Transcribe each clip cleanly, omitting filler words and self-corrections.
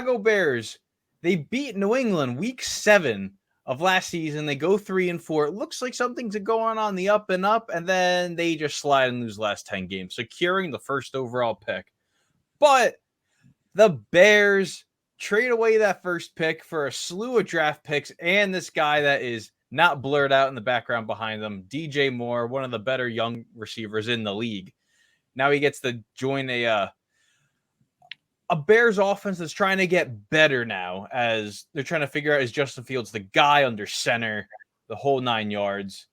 Chicago Bears, they beat New England week 7 of last season. They go 3-4. It looks like something's going on the up and up, and then they just slide and lose last 10 games, securing the first overall pick. But the Bears trade away that first pick for a slew of draft picks and this guy that is not blurred out in the background behind them, DJ Moore, one of the better young receivers in the league. Now he gets to join a Bears offense that's trying to get better now, as they're trying to figure out, is Justin Fields the guy under center, the whole 9 yards.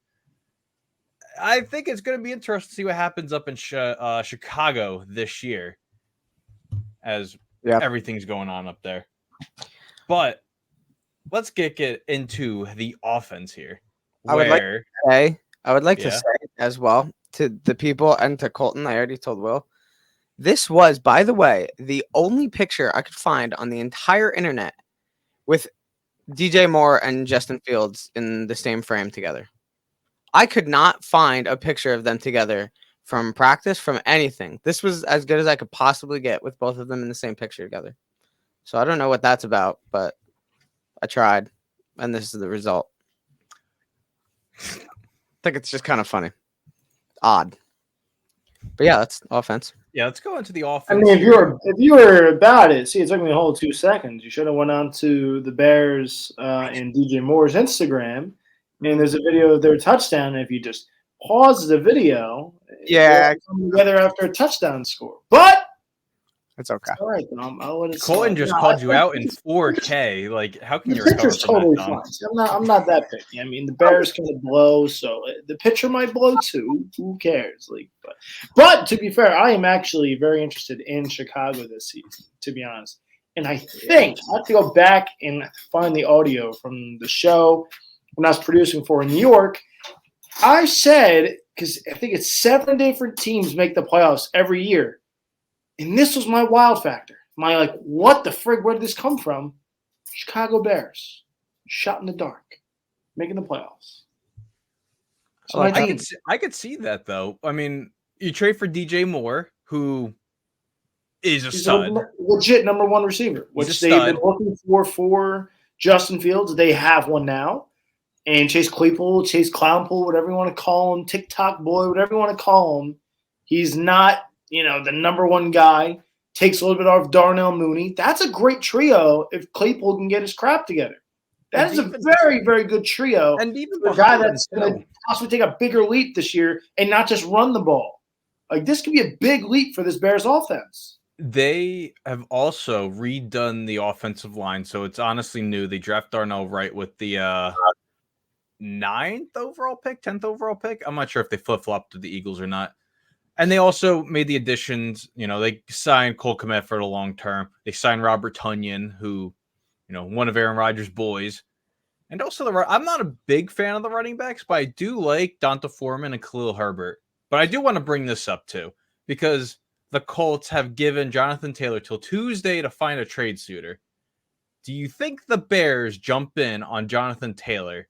I think it's going to be interesting to see what happens up in Chicago this year, as everything's going on up there. But let's get into the offense here. I would like to say as well to the people and to Colton, I already told Will, this was, by the way, the only picture I could find on the entire internet with DJ Moore and Justin Fields in the same frame together. I could not find a picture of them together from practice, from anything. This was as good as I could possibly get with both of them in the same picture together. So I don't know what that's about, but I tried, and this is the result. I think it's just kind of funny. Odd. But yeah, that's offense. Yeah, let's go into the offense. I mean, if you were about it, see, it took me a whole 2 seconds. You should have went on to the Bears and DJ Moore's Instagram, and there's a video of their touchdown. And if you just pause the video, come together after a touchdown score. But it's okay. All right, then I'll let it Colton just called you out in 4K. Like, how can you recover from totally that, fine. See, I'm not that picky. I mean, the Bears can blow, so the pitcher might blow too. Who cares? Like, but to be fair, I am actually very interested in Chicago this season, to be honest. And I think I have to go back and find the audio from the show when I was producing for New York. I said, because I think it's 7 different teams make the playoffs every year. And this was my wild factor. What the frig? Where did this come from? Chicago Bears. Shot in the dark. Making the playoffs. So I could see that, though. I mean, you trade for DJ Moore, who is a stud. Legit number 1 receiver, which they've been looking for Justin Fields. They have one now. And Chase Claypool, Chase Clownpool, whatever you want to call him, TikTok boy, whatever you want to call him, he's not – the number 1 guy, takes a little bit off Darnell Mooney. That's a great trio if Claypool can get his crap together. That is a very, very good trio. And even for a guy that's going to possibly take a bigger leap this year and not just run the ball. Like, this could be a big leap for this Bears offense. They have also redone the offensive line, so it's honestly new. They draft Darnell Wright with the 9th overall pick, 10th overall pick. I'm not sure if they flip-flopped to the Eagles or not. And they also made the additions. They signed Cole Kmet for the long term. They signed Robert Tonyan, who, one of Aaron Rodgers' boys. And also, I'm not a big fan of the running backs, but I do like Donta Foreman and Khalil Herbert. But I do want to bring this up, too, because the Colts have given Jonathan Taylor till Tuesday to find a trade suitor. Do you think the Bears jump in on Jonathan Taylor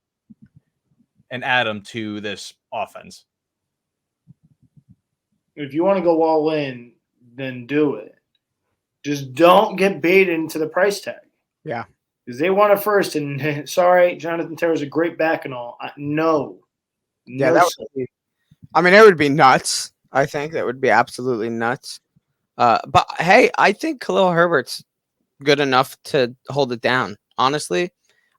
and add him to this offense? If you want to go all in, then do it. Just don't get baited into the price tag. Yeah. Because they want it first. And sorry, Jonathan Taylor's a great back and all. No. Yeah, that would be, it would be nuts. I think that would be absolutely nuts. But, hey, I think Khalil Herbert's good enough to hold it down, honestly.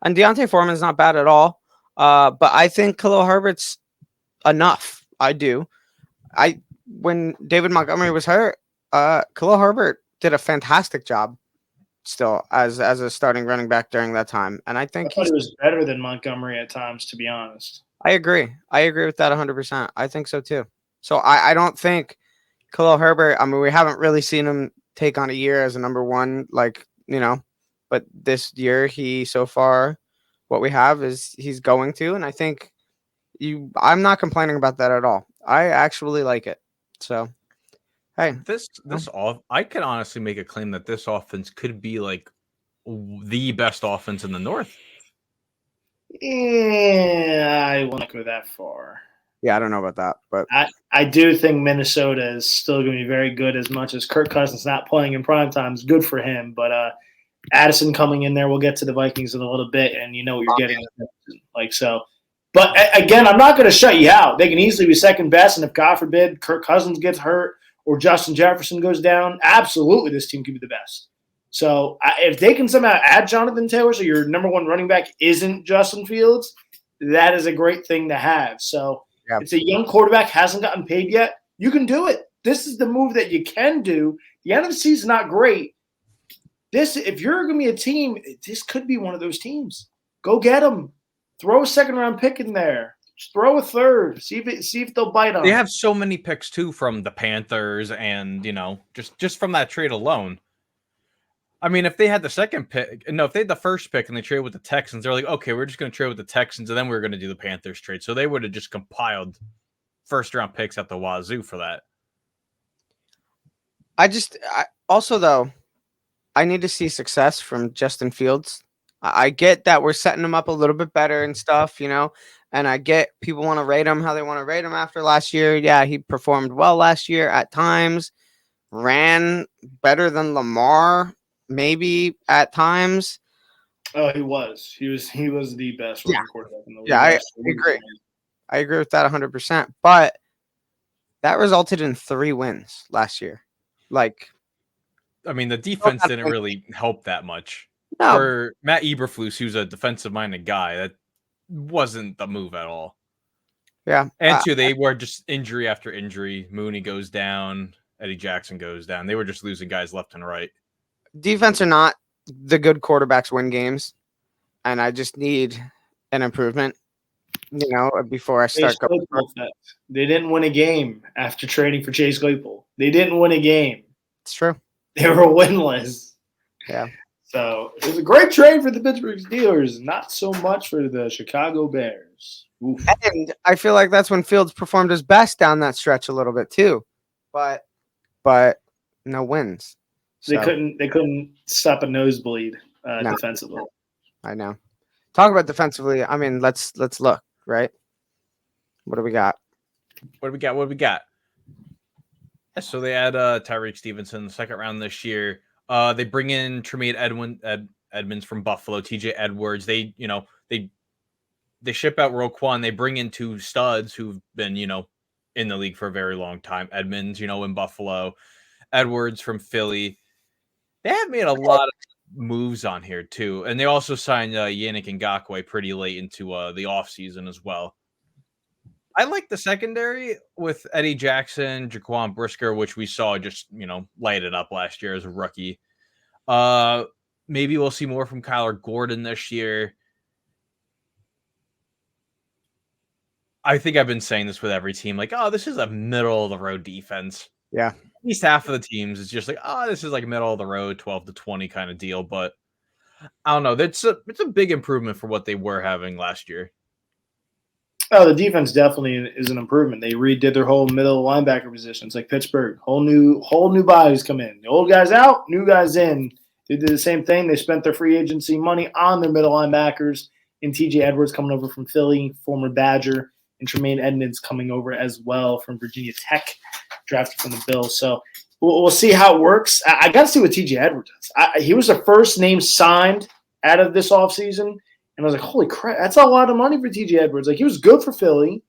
And Deontay Foreman's not bad at all. But I think Khalil Herbert's enough. I do. When David Montgomery was hurt, Khalil Herbert did a fantastic job still as a starting running back during that time. And I think he was better than Montgomery at times, to be honest. I agree with that 100%. I think so too. So I don't think Khalil Herbert, we haven't really seen him take on a year as a number 1, but this year so far what we have is he's going to, and I think I'm not complaining about that at all. I actually like it. So, hey, I can honestly make a claim that this offense could be like the best offense in the North. Yeah, I won't go that far. Yeah, I don't know about that, but I do think Minnesota is still going to be very good. As much as Kirk Cousins not playing in prime time is good for him, but Addison coming in there. We'll get to the Vikings in a little bit, and you know what you're getting. Like so. But again, I'm not going to shut you out. They can easily be second best, and if God forbid Kirk Cousins gets hurt or Justin Jefferson goes down, absolutely this team could be the best. So if they can somehow add Jonathan Taylor so your number one running back isn't Justin Fields, that is a great thing to have. So it's a young quarterback, hasn't gotten paid yet. You can do it. This is the move that you can do. The NFC is not great. If you're going to be a team, this could be one of those teams. Go get them. Throw a second-round pick in there. Just throw a third. See if they'll bite on. They have so many picks too from the Panthers, and just from that trade alone. I mean, if they had the second pick, if they had the first pick and they traded with the Texans, they're like, okay, we're just going to trade with the Texans, and then we're going to do the Panthers trade. So they would have just compiled first-round picks at the wazoo for that. I need to see success from Justin Fields. I get that we're setting him up a little bit better and stuff, and I get people want to rate him how they want to rate him after last year. Yeah, he performed well last year at times, ran better than Lamar, maybe at times. Oh, he was. He was the best running quarterback in the league. Yeah, I agree. I agree with that 100%. But that resulted in 3 wins last year. The defense didn't really help that much. No. For Matt Eberflus, who's a defensive-minded guy, that wasn't the move at all. Yeah. And they were just injury after injury. Mooney goes down. Eddie Jackson goes down. They were just losing guys left and right. Defense or not, the good quarterbacks win games. And I just need an improvement, before I start going. They didn't win a game after trading for Chase Claypool. They didn't win a game. It's true. They were winless. Yeah. So it was a great trade for the Pittsburgh Steelers, not so much for the Chicago Bears. Oof. And I feel like that's when Fields performed his best down that stretch a little bit too. But no wins. So. They couldn't stop a nosebleed defensively. I know. Talk about defensively. I mean, let's look, right? What do we got? What do we got? So they add Tyreek Stevenson in the second round this year. They bring in Tremaine Edmonds from Buffalo, TJ Edwards. They ship out Roquan. They bring in 2 studs who've been, in the league for a very long time. Edmonds, in Buffalo. Edwards from Philly. They have made a lot of moves on here too. And they also signed Yannick Ngakoue pretty late into the offseason as well. I like the secondary with Eddie Jackson, Jaquan Brisker, which we saw just, light it up last year as a rookie. Maybe we'll see more from Kyler Gordon this year. I think I've been saying this with every team, this is a middle-of-the-road defense. Yeah. At least half of the teams is just this is middle-of-the-road, 12 to 20 kind of deal. But I don't know. It's a big improvement for what they were having last year. Oh, the defense definitely is an improvement. They redid their whole middle linebacker positions, like Pittsburgh. Whole new bodies come in. The old guys out, new guys in. They did the same thing. They spent their free agency money on their middle linebackers. And TJ Edwards coming over from Philly, former Badger, and Tremaine Edmonds coming over as well from Virginia Tech, drafted from the Bills. So we'll see how it works. I got to see what TJ Edwards does. He was the first name signed out of this offseason. And I was like, holy crap, that's a lot of money for TJ Edwards. He was good for Philly.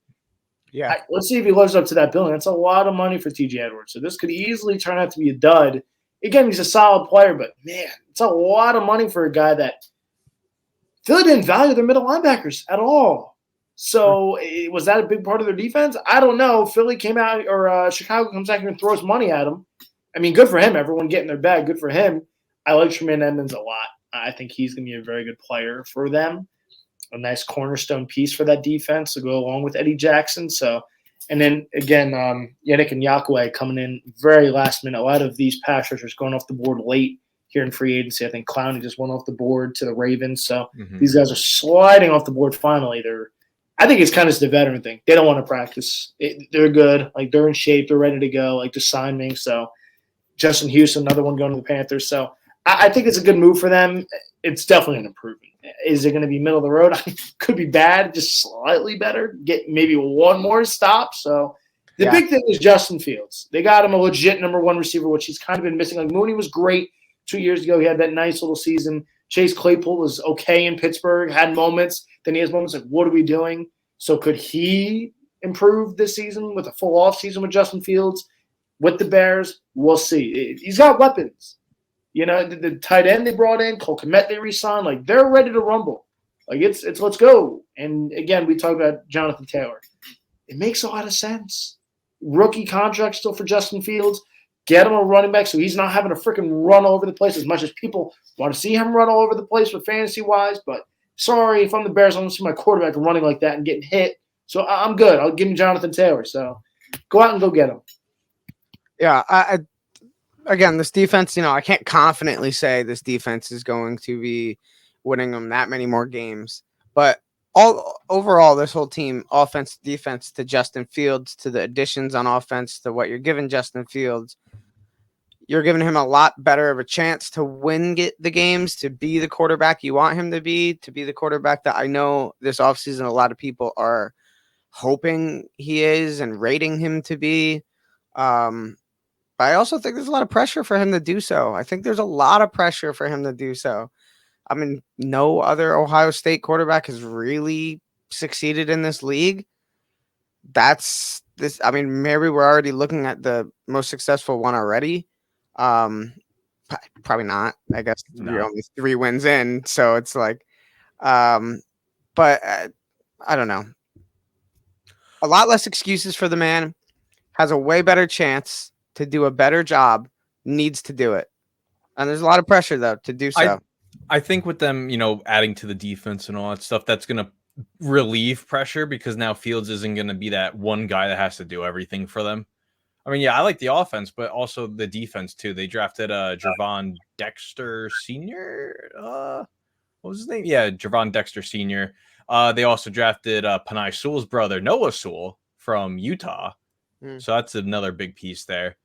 Yeah. Let's see if he lives up to that billing. That's a lot of money for TJ Edwards. So this could easily turn out to be a dud. Again, he's a solid player, but, man, it's a lot of money for a guy that Philly didn't value their middle linebackers at all. So was that a big part of their defense? I don't know. Philly came out, or Chicago comes out here and throws money at him. I mean, good for him. Everyone getting their bag. Good for him. I like Tremaine Edmonds a lot. I think he's going to be a very good player for them. A nice cornerstone piece for that defense to go along with Eddie Jackson. So, and then again, Yannick Ngakoue coming in very last minute. A lot of these pass rushers going off the board late here in free agency. I think Clowney just went off the board to the Ravens. So these guys are sliding off the board finally. I think it's kind of just a veteran thing. They don't want to practice. They're good. They're in shape. They're ready to go. Just sign me. So Justin Houston, another one going to the Panthers. So I think it's a good move for them. It's definitely an improvement. Is it going to be middle of the road? Could be bad, just slightly better. Get maybe one more stop. So the big thing is Justin Fields. They got him a legit number 1 receiver, which he's kind of been missing. Mooney was great. 2 years ago, he had that nice little season. Chase Claypool was okay in Pittsburgh, had moments. Then he has moments like, what are we doing? So could he improve this season with a full offseason with Justin Fields? With the Bears, we'll see. He's got weapons. The tight end they brought in, Cole Kmet they re-signed, like they're ready to rumble. Like it's let's go. And again, we talk about Jonathan Taylor. It makes a lot of sense. Rookie contract still for Justin Fields. Get him a running back so he's not having to freaking run all over the place as much as people want to see him run all over the place with fantasy-wise. But sorry, if I'm the Bears, I don't see my quarterback running like that and getting hit. So I'm good. I'll give him Jonathan Taylor. So go out and go get him. Yeah, again, this defense, I can't confidently say this defense is going to be winning them that many more games. But overall, this whole team, offense, defense, to Justin Fields, to the additions on offense, to what you're giving Justin Fields, you're giving him a lot better of a chance to win the games, to be the quarterback you want him to be the quarterback that I know this offseason a lot of people are hoping he is and rating him to be. But I also think there's a lot of pressure for him to do so. I think there's a lot of pressure for him to do so. I mean, no other Ohio State quarterback has really succeeded in this league. Maybe we're already looking at the most successful one already. Probably not. I guess you're only 3 wins in, so it's like, but I don't know. A lot less excuses for the man. Has a way better chance to do a better job, needs to do it. And there's a lot of pressure, though, to do so. I think with them, adding to the defense and all that stuff, that's going to relieve pressure because now Fields isn't going to be that one guy that has to do everything for them. I mean, yeah, I like the offense, but also the defense, too. They drafted Javon Dexter Sr. What was his name? Yeah, Javon Dexter Sr. They also drafted Penei Sewell's brother, Noah Sewell, from Utah. So that's another big piece there.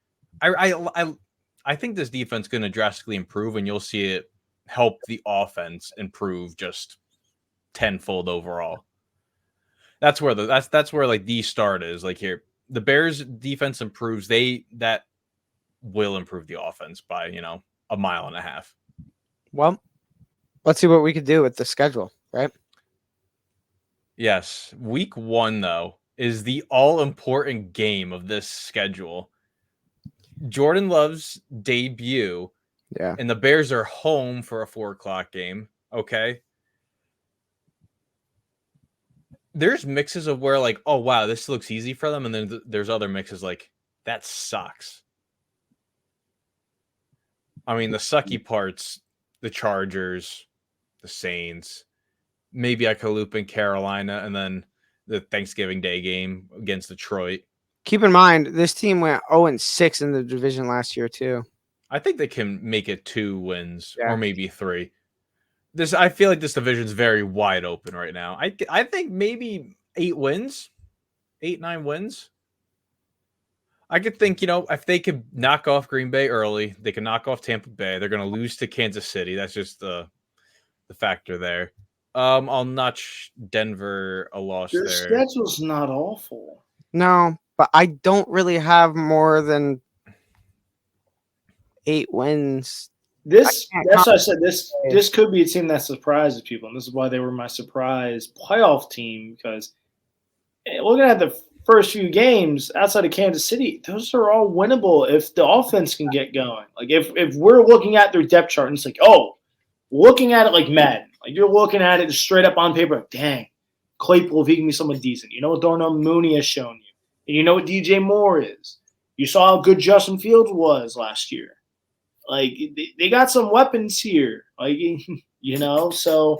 I think this defense is going to drastically improve, and you'll see it help the offense improve just tenfold overall. That's where that's where like the start is. Like here, the Bears defense improves, that will improve the offense by a mile and a half. Well, let's see what we could do with the schedule, right? Yes, week 1 though is the all-important game of this schedule. Jordan Love's debut. Yeah. And the Bears are home for a 4:00 game. Okay. There's mixes of where like, oh, wow, this looks easy for them. And then there's other mixes like, that sucks. I mean, the sucky parts, the Chargers, the Saints, maybe I could loop in Carolina and then the Thanksgiving Day game against Detroit. Keep in mind, this team went 0-6 in the division last year, too. I think they can make it 2 wins or maybe 3. I feel like this division's very wide open right now. I think maybe 8 wins, 8-9 wins. I could think, if they could knock off Green Bay early, they can knock off Tampa Bay. They're going to lose to Kansas City. That's just the factor there. I'll notch Denver a loss there. Their schedule's not awful. No, but I don't really have more than 8 wins. That's what I said. This could be a team that surprises people, and this is why they were my surprise playoff team. Because looking at the first few games outside of Kansas City, those are all winnable if the offense can get going. Like if we're looking at their depth chart and it's like, looking at it like Madden, like you're looking at it straight up on paper, like, dang, Claypool, if he can be someone decent. You know what Darnell Mooney has shown you, and you know what DJ Moore is. You saw how good Justin Fields was last year. Like, they got some weapons here. Like, so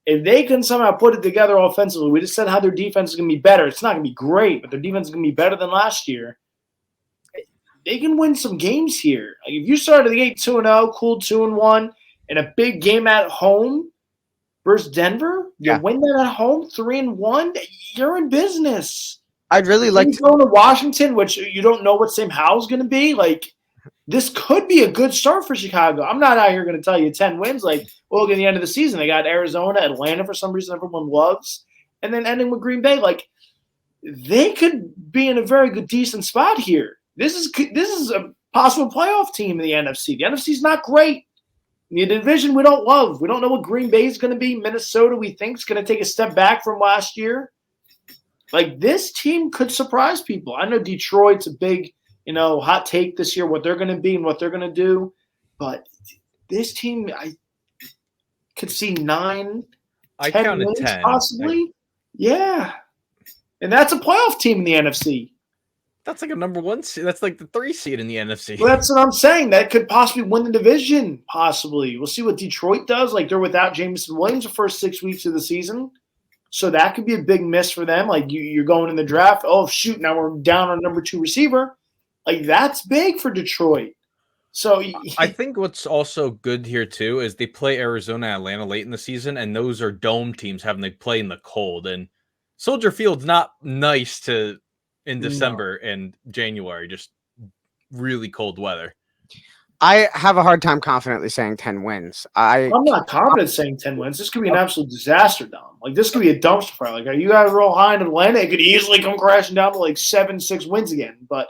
if they can somehow put it together offensively, we just said how their defense is going to be better. It's not going to be great, but their defense is going to be better than last year. They can win some games here. Like, if you started the gate 2-0, cool 2-1, in a big game at home versus Denver, you win that at home 3-1, you're in business. I'd really like to go to Washington, which you don't know what Sam Howell's going to be. Like, this could be a good start for Chicago. I'm not out here going to tell you 10 wins. Like, look, at the end of the season, they got Arizona, Atlanta for some reason everyone loves, and then ending with Green Bay. Like, they could be in a very good, decent spot here. This is a possible playoff team in the NFC. The NFC's not great. The division we don't love. We don't know what Green Bay is going to be. Minnesota, we think, is going to take a step back from last year. Like, this team could surprise people. I know Detroit's a big, hot take this year, what they're going to be and what they're going to do. But this team, I could see 9, I 10 counted wins 10. possibly. Yeah. And that's a playoff team in the NFC. That's like a number 1 seed. That's like the 3 seed in the NFC. Well, that's what I'm saying. That could possibly win the division, possibly. We'll see what Detroit does. Like, they're without Jameson Williams the first 6 weeks of the season. So that could be a big miss for them. Like, you're going in the draft. Oh, shoot, now we're down on number 2 receiver. Like, that's big for Detroit. So I think what's also good here, too, is they play Arizona and Atlanta late in the season, and those are dome teams having to play in the cold. And Soldier Field's not nice in December and January, just really cold weather. I have a hard time confidently saying 10 wins. I'm not confident saying 10 wins. This could be an absolute disaster, Dom. Like, this could be a dumpster fire. Like, are you guys real high in Atlanta? It could easily come crashing down to like 7-6 wins again. But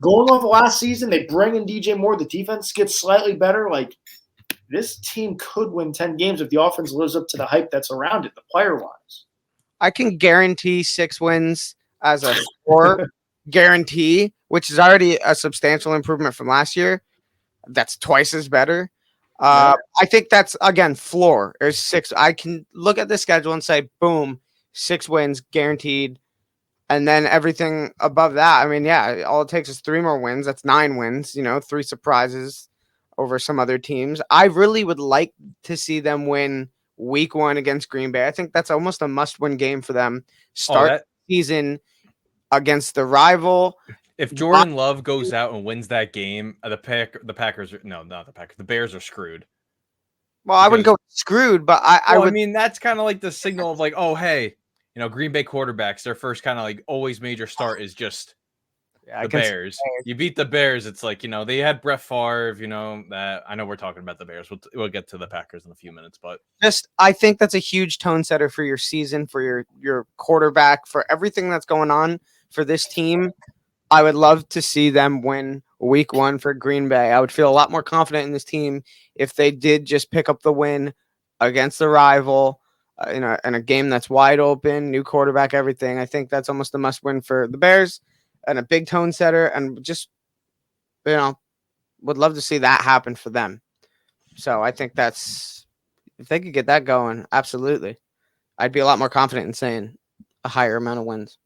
going off the last season, they bring in DJ Moore. The defense gets slightly better. Like, this team could win 10 games if the offense lives up to the hype that's around it, the player-wise. I can guarantee 6 wins as a score guarantee, which is already a substantial improvement from last year. That's twice as better. I think that's, again, floor. There's 6. I can look at the schedule and say, boom, 6 wins guaranteed. And then everything above that, I mean, yeah, all it takes is 3 more wins. That's 9 wins, 3 surprises over some other teams. I really would like to see them win week 1 against Green Bay. I think that's almost a must-win game for them. Start the season against the rival. If Jordan Love goes out and wins that game, the Packers are, no, not the Packers. The Bears are screwed. Well, I wouldn't go screwed, but I would. I mean, that's kind of like the signal of like, oh, hey, Green Bay quarterbacks, their first kind of like always major start is just the Bears. You beat the Bears. It's like, they had Brett Favre, that I know we're talking about the Bears. We'll get to the Packers in a few minutes, but I think that's a huge tone setter for your season, for your quarterback, for everything that's going on for this team. I would love to see them win week 1 for Green Bay. I would feel a lot more confident in this team if they did just pick up the win against the rival in a game that's wide open, new quarterback, everything. I think that's almost a must win for the Bears and a big tone setter, and just, would love to see that happen for them. So I think if they could get that going, absolutely. I'd be a lot more confident in saying a higher amount of wins.